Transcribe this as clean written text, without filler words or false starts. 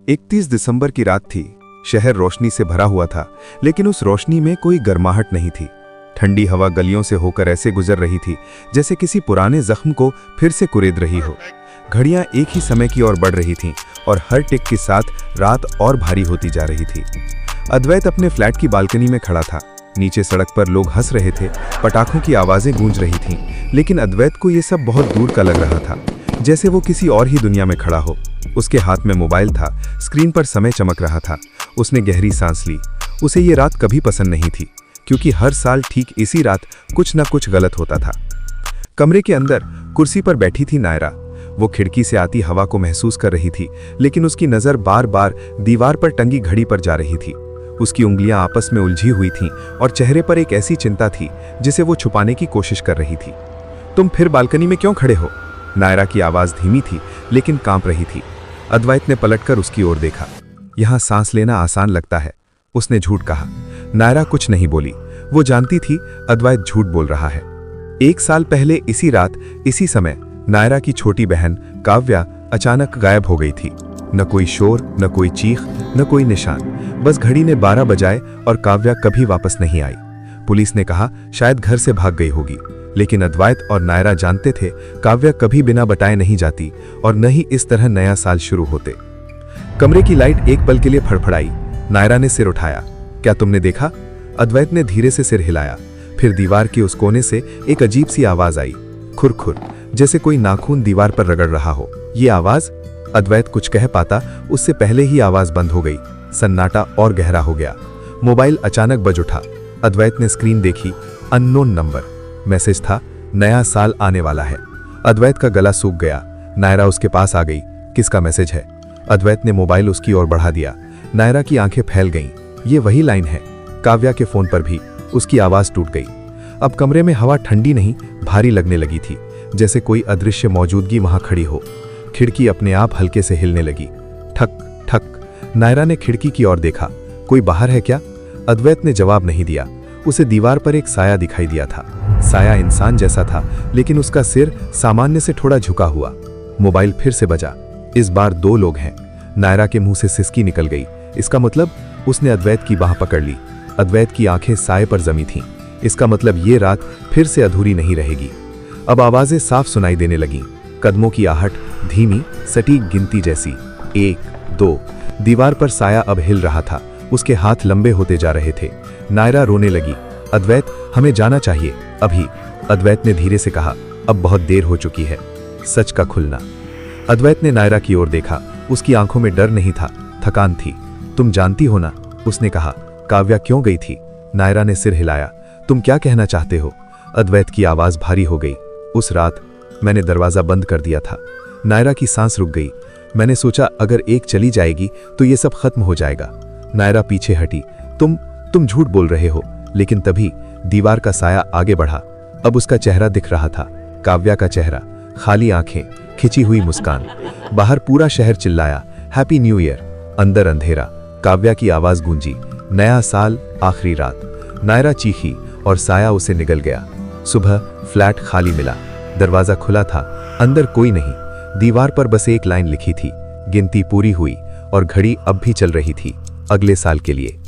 31 दिसंबर की रात थी। शहर रोशनी से भरा हुआ था, लेकिन उस रोशनी में कोई गर्माहट नहीं थी। ठंडी हवा गलियों से होकर ऐसे गुजर रही थी जैसे किसी पुराने जख्म को फिर से कुरेद रही हो। घड़ियां एक ही समय की ओर बढ़ रही थीं और हर टिक के साथ रात और भारी होती जा रही थी। अद्वैत अपने फ्लैट की बालकनी में खड़ा था। नीचे सड़क पर लोग हंस रहे थे, पटाखों की आवाजें गूंज रही थीं, लेकिन अद्वैत को ये सब बहुत दूर का लग रहा था, जैसे वो किसी और ही दुनिया में खड़ा हो। उसके हाथ में मोबाइल था, स्क्रीन पर समय चमक रहा था। उसने गहरी सांस ली। उसे ये रात कभी पसंद नहीं थी, क्योंकि हर साल ठीक इसी रात कुछ न कुछ गलत होता था। कमरे के अंदर कुर्सी पर बैठी थी नायरा। वो खिड़की से आती हवा को महसूस कर रही थी, लेकिन उसकी नज़र बार बार दीवार पर टंगी घड़ी पर जा रही थी। उसकी उंगलियां आपस में उलझी हुई थीं और चेहरे पर एक ऐसी चिंता थी जिसे वो छुपाने की कोशिश कर रही थी। तुम फिर बालकनी में क्यों खड़े हो? नायरा की आवाज़ धीमी थी, लेकिन कांप रही थी। अद्वैत ने पलटकर उसकी ओर देखा। यहाँ सांस लेना आसान लगता है, उसने झूठ कहा। नायरा कुछ नहीं बोली। वो जानती थी अद्वैत झूठ बोल रहा है। 1 साल पहले इसी रात, इसी समय नायरा की छोटी बहन काव्या अचानक गायब हो गई थी। न कोई शोर, न कोई चीख, न कोई निशान। बस घड़ी ने 12 बजाए और काव्या कभी वापस नहीं आई। पुलिस ने कहा शायद घर से भाग गई होगी, लेकिन अद्वैत और नायरा जानते थे काव्या कभी बिना बताए नहीं जाती और न ही इस तरह नया साल शुरू होते। कमरे की लाइट एक पल के लिए फड़फड़ाई। नायरा ने सिर उठाया। क्या तुमने देखा? अद्वैत ने धीरे से सिर हिलाया। फिर दीवार के उस कोने से एक अजीब सी आवाज आई, खुर-खुर, जैसे कोई नाखून दीवार पर रगड़ रहा हो। ये आवाज? अद्वैत कुछ कह पाता उससे पहले ही आवाज बंद हो गई। सन्नाटा और गहरा हो गया। मोबाइल अचानक बज उठा। अद्वैत ने स्क्रीन देखी। Unknown number. मैसेज था, नया साल आने वाला है। अद्वैत का गला सूख गया। नायरा उसके पास आ गई। किसका मैसेज है? अद्वैत ने मोबाइल उसकी ओर बढ़ा दिया। नायरा की आंखें फैल गईं। ये वही लाइन है। काव्या के फोन पर भी। उसकी आवाज टूट गई। अब कमरे में हवा ठंडी नहीं, भारी लगने लगी थी, जैसे कोई अदृश्य मौजूदगी वहां खड़ी हो। खिड़की अपने आप हल्के से हिलने लगी। ठक ठक। नायरा ने खिड़की की ओर देखा। कोई बाहर है क्या? अद्वैत ने जवाब नहीं दिया। उसे दीवार पर एक साया दिखाई दिया था। साया इंसान जैसा था, लेकिन उसका सिर सामान्य से थोड़ा झुका हुआ। मोबाइल फिर से बजा। इस बार 2 लोग हैं। नायरा के मुंह से सिसकी निकल गई। इसका मतलब? उसने अद्वैत की बाह पकड़ ली। अद्वैत की आंखें साए पर जमी थीं। इसका मतलब ये रात फिर से अधूरी नहीं रहेगी। अब आवाजें साफ सुनाई देने लगीं। कदमों की आहट, धीमी सटीक गिनती जैसी। 1 2। दीवार पर साया अब हिल रहा था। उसके हाथ लंबे होते जा रहे थे। नायरा रोने लगी। अद्वैत, हमें जाना चाहिए, अभी। अद्वैत ने धीरे से कहा, अब बहुत देर हो चुकी है। सच का खुलना। अद्वैत ने नायरा की ओर देखा। उसकी आंखों में डर नहीं था, थकान थी। तुम जानती हो ना, उसने कहा। काव्या क्यों गई थी? नायरा ने सिर हिलाया। तुम क्या कहना चाहते हो? अद्वैत की आवाज भारी हो गई। उस रात मैंने दरवाजा बंद कर दिया था। नायरा की सांस रुक गई। मैंने सोचा अगर एक चली जाएगी तो ये सब खत्म हो जाएगा। नायरा पीछे हटी। तुम झूठ बोल रहे हो। लेकिन तभी दीवार का साया आगे बढ़ा। अब उसका चेहरा दिख रहा था, काव्या का चेहरा। खाली आंखें, खिंची हुई मुस्कान। बाहर पूरा शहर चिल्लाया, हैप्पी न्यू ईयर। अंदर अंधेरा। काव्या की आवाज गूंजी, नया साल, आखिरी रात। नायरा चीखी और साया उसे निगल गया। सुबह फ्लैट खाली मिला। दरवाजा खुला था, अंदर कोई नहीं। दीवार पर बस एक लाइन लिखी थी, गिनती पूरी हुई और घड़ी अब भी चल रही थी, अगले साल के लिए।